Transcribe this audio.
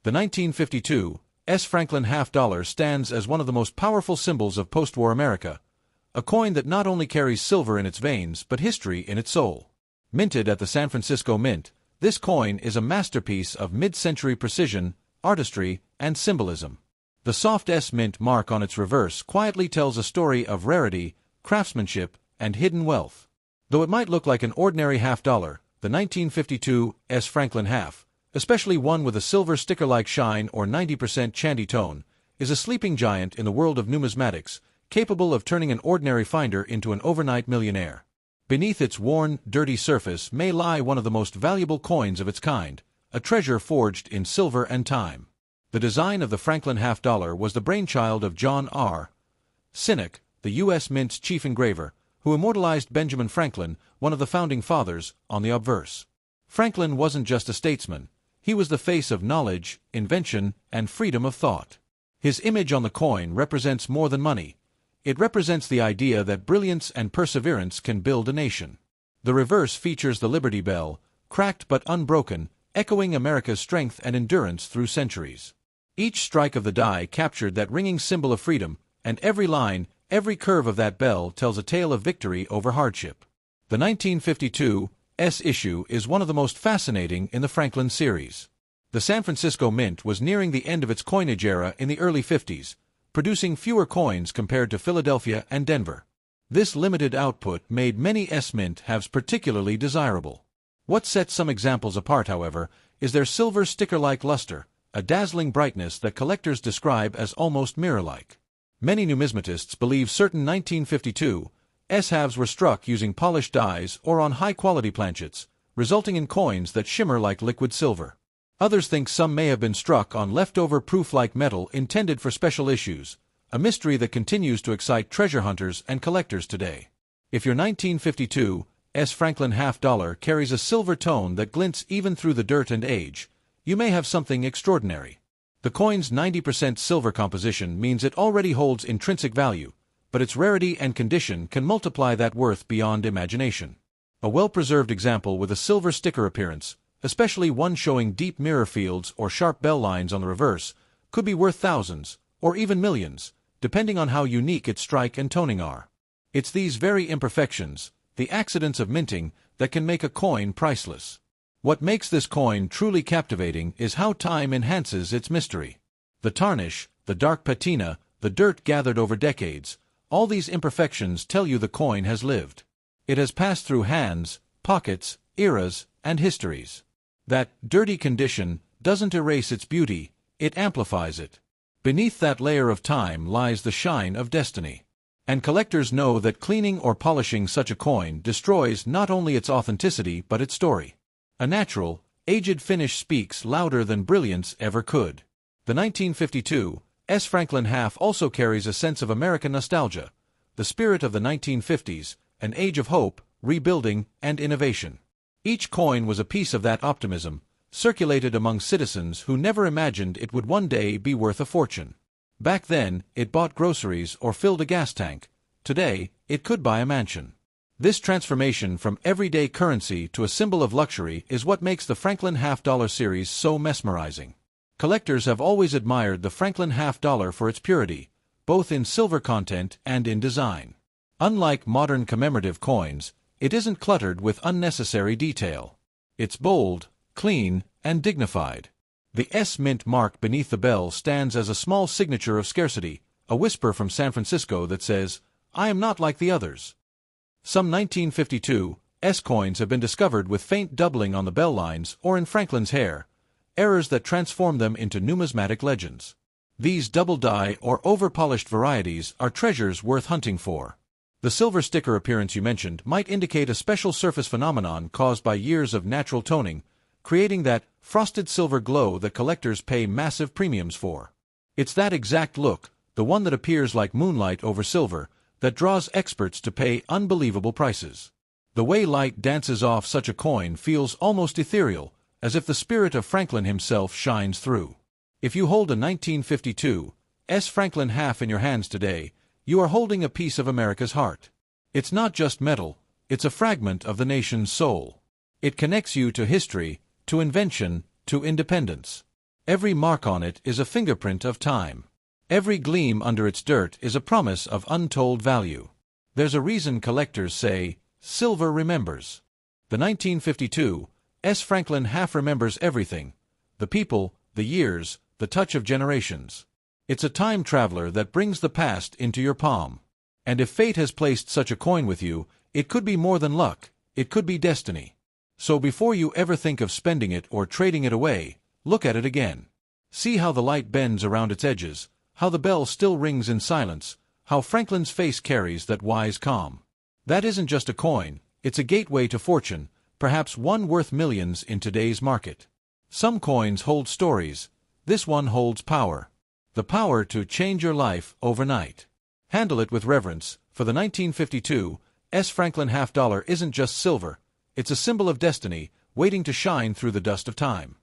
The 1952 S. Franklin half-dollar stands as one of the most powerful symbols of post-war America, a coin that not only carries silver in its veins but history in its soul. Minted at the San Francisco Mint, this coin is a masterpiece of mid-century precision, artistry, and symbolism. The soft S mint mark on its reverse quietly tells a story of rarity, craftsmanship, and hidden wealth. Though it might look like an ordinary half-dollar, the 1952 S. Franklin half, especially one with a silver sticker-like shine or 90% chandy tone, is a sleeping giant in the world of numismatics, capable of turning an ordinary finder into an overnight millionaire. Beneath its worn, dirty surface may lie one of the most valuable coins of its kind, a treasure forged in silver and time. The design of the Franklin half-dollar was the brainchild of John R. Sinnock, the U.S. Mint's chief engraver, who immortalized Benjamin Franklin, one of the founding fathers, on the obverse. Franklin wasn't just a statesman. He was the face of knowledge, invention, and freedom of thought. His image on the coin represents more than money. It represents the idea that brilliance and perseverance can build a nation. The reverse features the Liberty Bell, cracked but unbroken, echoing America's strength and endurance through centuries. Each strike of the die captured that ringing symbol of freedom, and every line, every curve of that bell tells a tale of victory over hardship. The 1952 S issue is one of the most fascinating in the Franklin series. The San Francisco Mint was nearing the end of its coinage era in the early 50s, producing fewer coins compared to Philadelphia and Denver. This limited output made many S Mint halves particularly desirable. What sets some examples apart, however, is their silver sticker-like luster, a dazzling brightness that collectors describe as almost mirror-like. Many numismatists believe certain 1952 S halves were struck using polished dies or on high-quality planchets, resulting in coins that shimmer like liquid silver. Others think some may have been struck on leftover proof-like metal intended for special issues, a mystery that continues to excite treasure hunters and collectors today. If your 1952 S. Franklin half-dollar carries a silver tone that glints even through the dirt and age, you may have something extraordinary. The coin's 90% silver composition means it already holds intrinsic value, but its rarity and condition can multiply that worth beyond imagination. A well-preserved example with a silver sticker appearance, especially one showing deep mirror fields or sharp bell lines on the reverse, could be worth thousands, or even millions, depending on how unique its strike and toning are. It's these very imperfections, the accidents of minting, that can make a coin priceless. What makes this coin truly captivating is how time enhances its mystery. The tarnish, the dark patina, the dirt gathered over decades, all these imperfections tell you the coin has lived. It has passed through hands, pockets, eras, and histories. That dirty condition doesn't erase its beauty, it amplifies it. Beneath that layer of time lies the shine of destiny. And collectors know that cleaning or polishing such a coin destroys not only its authenticity but its story. A natural, aged finish speaks louder than brilliance ever could. The 1952 S. Franklin half also carries a sense of American nostalgia, the spirit of the 1950s, an age of hope, rebuilding, and innovation. Each coin was a piece of that optimism, circulated among citizens who never imagined it would one day be worth a fortune. Back then, it bought groceries or filled a gas tank. Today, it could buy a mansion. This transformation from everyday currency to a symbol of luxury is what makes the Franklin half-dollar series so mesmerizing. Collectors have always admired the Franklin half-dollar for its purity, both in silver content and in design. Unlike modern commemorative coins, it isn't cluttered with unnecessary detail. It's bold, clean, and dignified. The S Mint mark beneath the bell stands as a small signature of scarcity, a whisper from San Francisco that says, "I am not like the others." Some 1952 S coins have been discovered with faint doubling on the bell lines or in Franklin's hair, errors that transform them into numismatic legends. These double-die or over-polished varieties are treasures worth hunting for. The silver sticker appearance you mentioned might indicate a special surface phenomenon caused by years of natural toning, creating that frosted silver glow that collectors pay massive premiums for. It's that exact look, the one that appears like moonlight over silver, that draws experts to pay unbelievable prices. The way light dances off such a coin feels almost ethereal, as if the spirit of Franklin himself shines through. If you hold a 1952 S. Franklin half in your hands today, you are holding a piece of America's heart. It's not just metal, it's a fragment of the nation's soul. It connects you to history, to invention, to independence. Every mark on it is a fingerprint of time. Every gleam under its dirt is a promise of untold value. There's a reason collectors say, silver remembers. The 1952 S. Franklin half remembers everything: the people, the years, the touch of generations. It's a time traveler that brings the past into your palm. And if fate has placed such a coin with you, it could be more than luck, it could be destiny. So before you ever think of spending it or trading it away, look at it again. See how the light bends around its edges, how the bell still rings in silence, how Franklin's face carries that wise calm. That isn't just a coin, it's a gateway to fortune, perhaps one worth millions in today's market. Some coins hold stories, this one holds power. The power to change your life overnight. Handle it with reverence, for the 1952 S. Franklin half dollar isn't just silver, it's a symbol of destiny, waiting to shine through the dust of time.